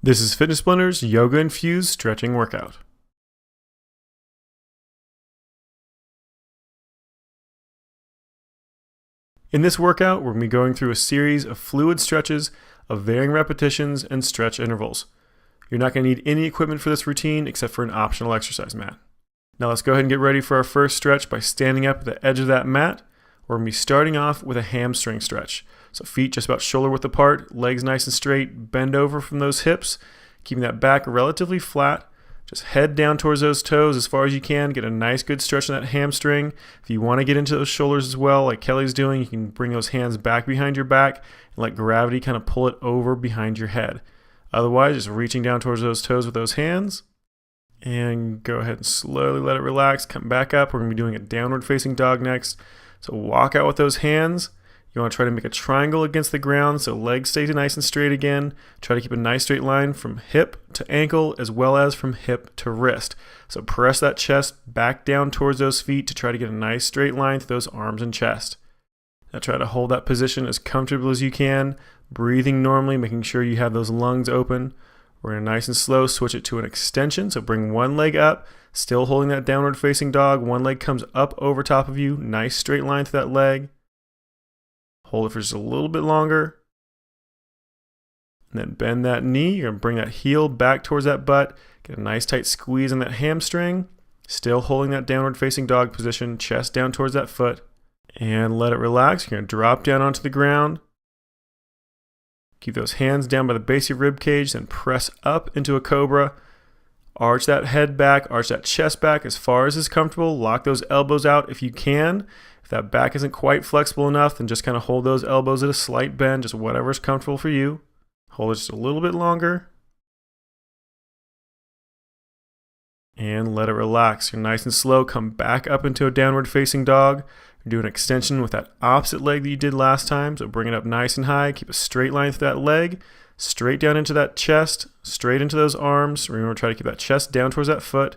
This is Fitness Blender's yoga-infused stretching workout. In this workout, we're going to be going through a series of fluid stretches of varying repetitions and stretch intervals. You're not going to need any equipment for this routine except for an optional exercise mat. Now let's go ahead and get ready for our first stretch by standing up at the edge of that mat. We're going to be starting off with a hamstring stretch. So feet just about shoulder width apart, legs nice and straight, bend over from those hips, keeping that back relatively flat. Just head down towards those toes as far as you can. Get a nice good stretch in that hamstring. If you want to get into those shoulders as well, like Kelly's doing, you can bring those hands back behind your back and let gravity kind of pull it over behind your head. Otherwise, just reaching down towards those toes with those hands. And go ahead and slowly let it relax. Come back up. We're going to be doing a downward facing dog next. So walk out with those hands. You want to try to make a triangle against the ground so legs stay nice and straight again. Try to keep a nice straight line from hip to ankle as well as from hip to wrist. So press that chest back down towards those feet to try to get a nice straight line through those arms and chest. Now try to hold that position as comfortable as you can, breathing normally, making sure you have those lungs open. We're going to nice and slow switch it to an extension. So bring one leg up, still holding that downward facing dog. One leg comes up over top of you. Nice straight line through that leg. Hold it for just a little bit longer. And then bend that knee. You're going to bring that heel back towards that butt. Get a nice tight squeeze on that hamstring. Still holding that downward facing dog position. Chest down towards that foot. And let it relax. You're going to drop down onto the ground. Keep those hands down by the base of your rib cage. Then press up into a cobra. Arch that head back. Arch that chest back as far as is comfortable. Lock those elbows out if you can. If that back isn't quite flexible enough, then just kind of hold those elbows at a slight bend, just whatever's comfortable for you. Hold it just a little bit longer. And let it relax. You're nice and slow. Come back up into a downward facing dog. Do an extension with that opposite leg that you did last time. So bring it up nice and high. Keep a straight line through that leg. Straight down into that chest. Straight into those arms. Remember, try to keep that chest down towards that foot.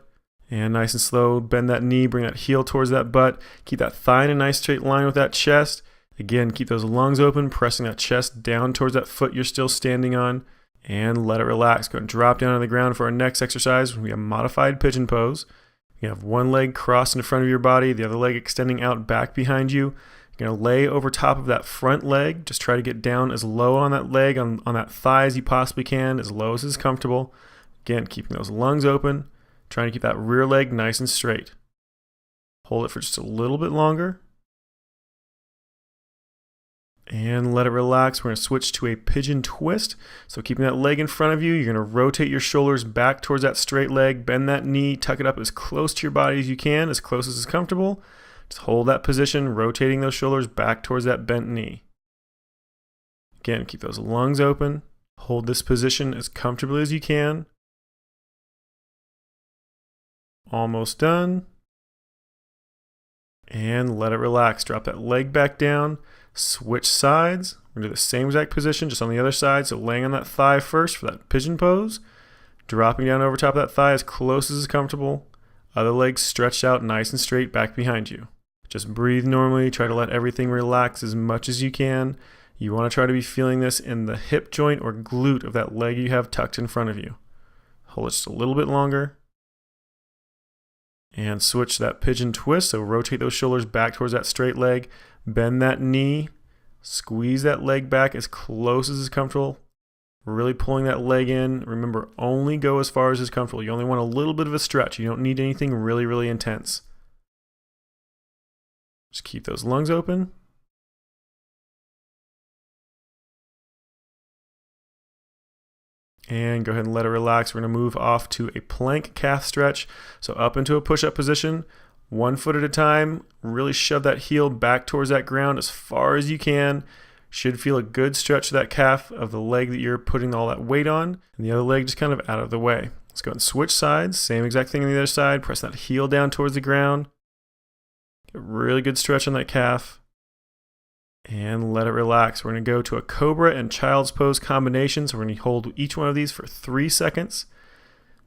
And nice and slow, bend that knee, bring that heel towards that butt. Keep that thigh in a nice straight line with that chest. Again, keep those lungs open, pressing that chest down towards that foot you're still standing on. And let it relax. Go and drop down on the ground for our next exercise. We have modified pigeon pose. You have one leg crossed in front of your body, the other leg extending out back behind you. You're going to lay over top of that front leg. Just try to get down as low on that leg, on that thigh as you possibly can, as low as is comfortable. Again, keeping those lungs open. Trying to keep that rear leg nice and straight. Hold it for just a little bit longer. And let it relax. We're going to switch to a pigeon twist. So keeping that leg in front of you, you're going to rotate your shoulders back towards that straight leg. Bend that knee. Tuck it up as close to your body as you can, as close as is comfortable. Just hold that position, rotating those shoulders back towards that bent knee. Again, keep those lungs open. Hold this position as comfortably as you can. Almost done. And let it relax. Drop that leg back down. Switch sides. We're going to do the same exact position, just on the other side. So laying on that thigh first for that pigeon pose. Dropping down over top of that thigh as close as is comfortable. Other leg stretched out nice and straight back behind you. Just breathe normally. Try to let everything relax as much as you can. You want to try to be feeling this in the hip joint or glute of that leg you have tucked in front of you. Hold it just a little bit longer. And switch that pigeon twist. So rotate those shoulders back towards that straight leg. Bend that knee. Squeeze that leg back as close as is comfortable. Really pulling that leg in. Remember, only go as far as is comfortable. You only want a little bit of a stretch. You don't need anything really, really intense. Just keep those lungs open. And go ahead and let it relax. We're going to move off to a plank calf stretch. So up into a push-up position, 1 foot at a time. Really shove that heel back towards that ground as far as you can. Should feel a good stretch to that calf of the leg that you're putting all that weight on. And the other leg just kind of out of the way. Let's go ahead and switch sides. Same exact thing on the other side. Press that heel down towards the ground. Get a really good stretch on that calf. And let it relax. We're going to go to a cobra and child's pose combination. So we're going to hold each one of these for 3 seconds.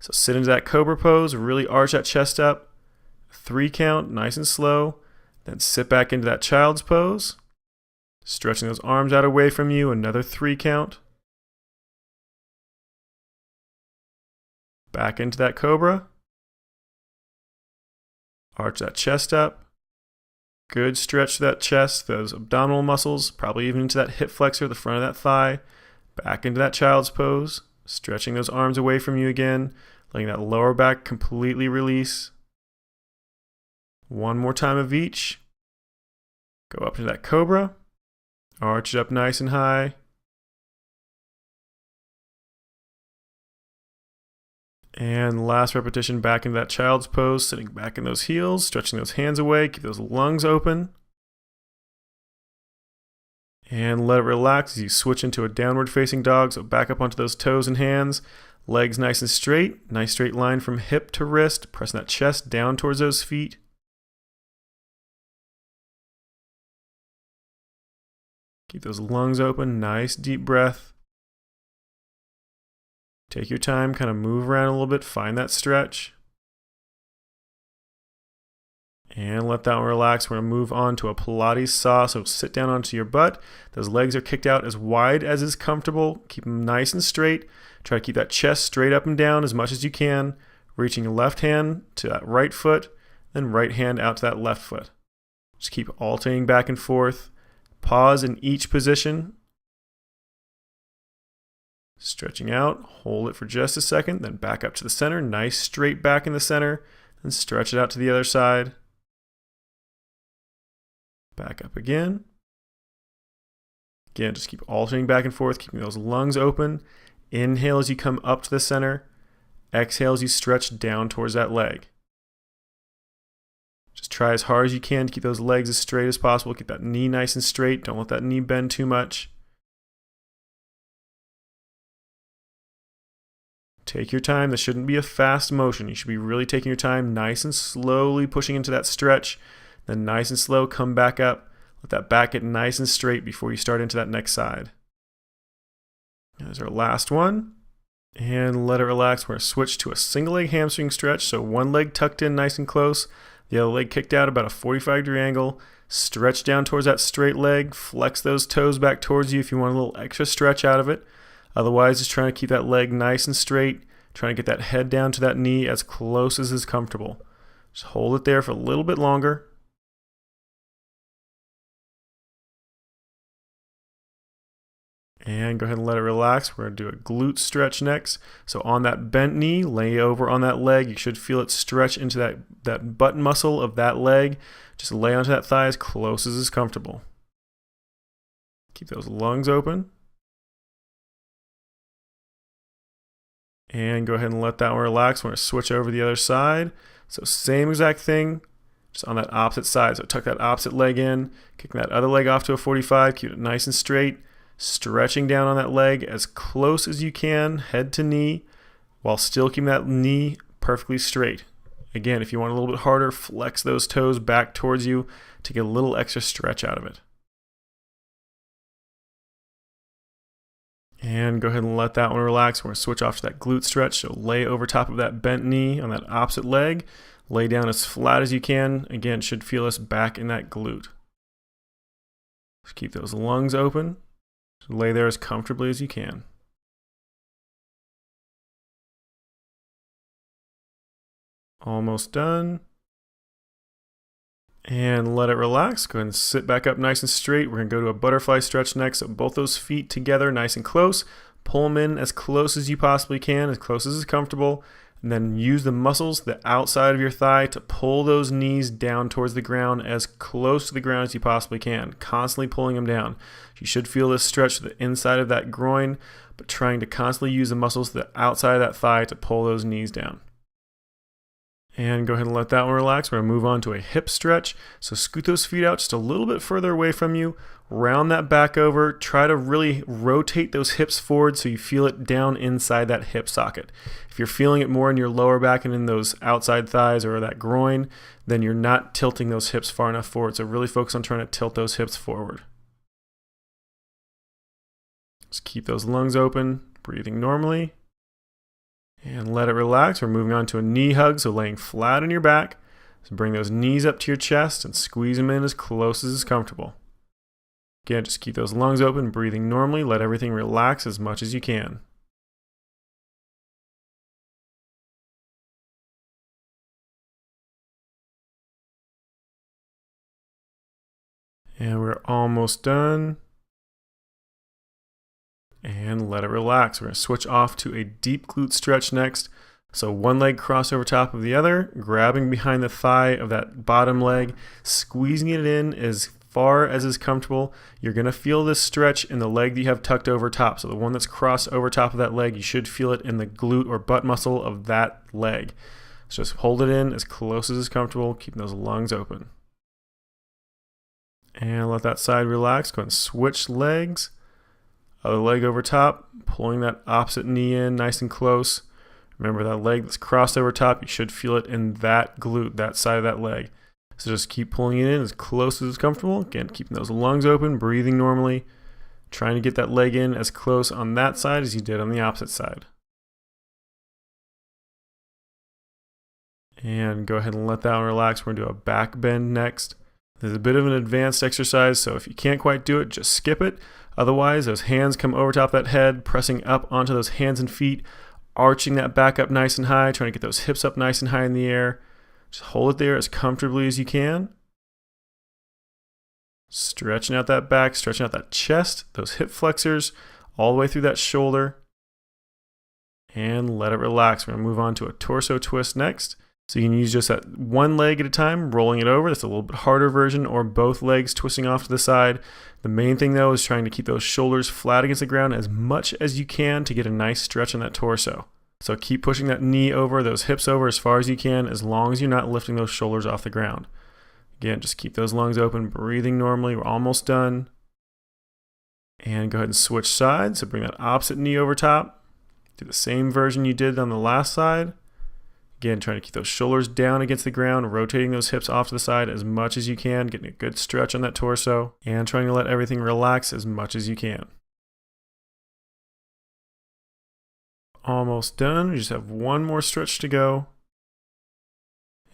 So sit into that cobra pose, really arch that chest up. 3 count, nice and slow. Then sit back into that child's pose. Stretching those arms out away from you, another 3 count. Back into that cobra. Arch that chest up. Good stretch to that chest, those abdominal muscles, probably even into that hip flexor, the front of that thigh. Back into that child's pose. Stretching those arms away from you again. Letting that lower back completely release. One more time of each. Go up to that cobra. Arch it up nice and high. And last repetition back into that child's pose, sitting back in those heels, stretching those hands away, keep those lungs open. And let it relax as you switch into a downward facing dog, so back up onto those toes and hands. Legs nice and straight, nice straight line from hip to wrist, pressing that chest down towards those feet. Keep those lungs open, nice deep breath. Take your time, kind of move around a little bit, find that stretch. And let that one relax. We're going to move on to a Pilates saw, so sit down onto your butt. Those legs are kicked out as wide as is comfortable. Keep them nice and straight. Try to keep that chest straight up and down as much as you can, reaching your left hand to that right foot, then right hand out to that left foot. Just keep alternating back and forth. Pause in each position. Stretching out, hold it for just a second, then back up to the center. Nice straight back in the center, and stretch it out to the other side. Back up again. Again, just keep alternating back and forth, keeping those lungs open. Inhale as you come up to the center. Exhale as you stretch down towards that leg. Just try as hard as you can to keep those legs as straight as possible. Keep that knee nice and straight. Don't let that knee bend too much. Take your time. This shouldn't be a fast motion. You should be really taking your time, nice and slowly pushing into that stretch. Then nice and slow, come back up. Let that back get nice and straight before you start into that next side. There's our last one. And let it relax. We're going to switch to a single leg hamstring stretch. So one leg tucked in nice and close. The other leg kicked out about a 45-degree angle. Stretch down towards that straight leg. Flex those toes back towards you if you want a little extra stretch out of it. Otherwise, just trying to keep that leg nice and straight. Trying to get that head down to that knee as close as is comfortable. Just hold it there for a little bit longer. And go ahead and let it relax. We're going to do a glute stretch next. So on that bent knee, lay over on that leg. You should feel it stretch into that butt muscle of that leg. Just lay onto that thigh as close as is comfortable. Keep those lungs open. And go ahead and let that one relax. We're going to switch over to the other side. So same exact thing, just on that opposite side. So tuck that opposite leg in, kicking that other leg off to a 45. Keep it nice and straight. Stretching down on that leg as close as you can, head to knee, while still keeping that knee perfectly straight. Again, if you want a little bit harder, flex those toes back towards you to get a little extra stretch out of it. And go ahead and let that one relax. We're going to switch off to that glute stretch. So lay over top of that bent knee on that opposite leg. Lay down as flat as you can. Again, should feel us back in that glute. Just keep those lungs open. So lay there as comfortably as you can. Almost done. And let it relax. Go ahead and sit back up nice and straight. We're going to go to a butterfly stretch next. So both those feet together nice and close. Pull them in as close as you possibly can, as close as is comfortable. And then use the muscles, the outside of your thigh, to pull those knees down towards the ground as close to the ground as you possibly can. Constantly pulling them down. You should feel this stretch to the inside of that groin, but trying to constantly use the muscles to the outside of that thigh to pull those knees down. And go ahead and let that one relax. We're going to move on to a hip stretch. So scoot those feet out just a little bit further away from you. Round that back over. Try to really rotate those hips forward so you feel it down inside that hip socket. If you're feeling it more in your lower back and in those outside thighs or that groin, then you're not tilting those hips far enough forward. So really focus on trying to tilt those hips forward. Just keep those lungs open, breathing normally. And let it relax. We're moving on to a knee hug, so laying flat on your back. So bring those knees up to your chest and squeeze them in as close as is comfortable. Again, just keep those lungs open, breathing normally. Let everything relax as much as you can. And we're almost done. And let it relax. We're going to switch off to a deep glute stretch next. So one leg crossed over top of the other, grabbing behind the thigh of that bottom leg, squeezing it in as far as is comfortable. You're going to feel this stretch in the leg that you have tucked over top. So the one that's crossed over top of that leg, you should feel it in the glute or butt muscle of that leg. So just hold it in as close as is comfortable, keeping those lungs open. And let that side relax. Go ahead and switch legs. Other leg over top, pulling that opposite knee in nice and close. Remember that leg that's crossed over top, you should feel it in that glute, that side of that leg. So just keep pulling it in as close as is comfortable. Again, keeping those lungs open, breathing normally. Trying to get that leg in as close on that side as you did on the opposite side. And go ahead and let that one relax. We're going to do a back bend next. This is a bit of an advanced exercise, so if you can't quite do it, just skip it. Otherwise, those hands come over top that head, pressing up onto those hands and feet, arching that back up nice and high, trying to get those hips up nice and high in the air. Just hold it there as comfortably as you can. Stretching out that back, stretching out that chest, those hip flexors, all the way through that shoulder. And let it relax. We're going to move on to a torso twist next. So you can use just that one leg at a time, rolling it over. That's a little bit harder version, or both legs twisting off to the side. The main thing though is trying to keep those shoulders flat against the ground as much as you can to get a nice stretch on that torso. So keep pushing that knee over, those hips over as far as you can, as long as you're not lifting those shoulders off the ground. Again, just keep those lungs open, breathing normally. We're almost done. And go ahead and switch sides. So bring that opposite knee over top. Do the same version you did on the last side. Again, trying to keep those shoulders down against the ground, rotating those hips off to the side as much as you can, getting a good stretch on that torso, and trying to let everything relax as much as you can. Almost done. We just have one more stretch to go.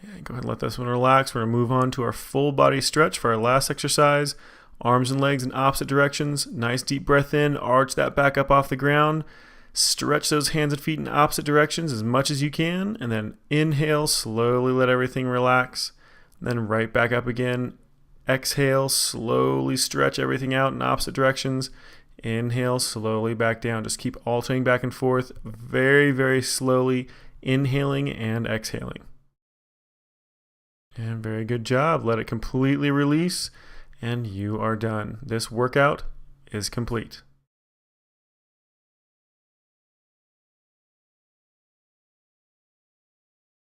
And go ahead and let this one relax. We're going to move on to our full body stretch for our last exercise. Arms and legs in opposite directions. Nice deep breath in, arch that back up off the ground. Stretch those hands and feet in opposite directions as much as you can, and then inhale, slowly let everything relax. Then right back up again. Exhale, slowly stretch everything out in opposite directions. Inhale, slowly back down. Just keep alternating back and forth, very, very slowly, inhaling and exhaling. And very good job. Let it completely release, and you are done. This workout is complete.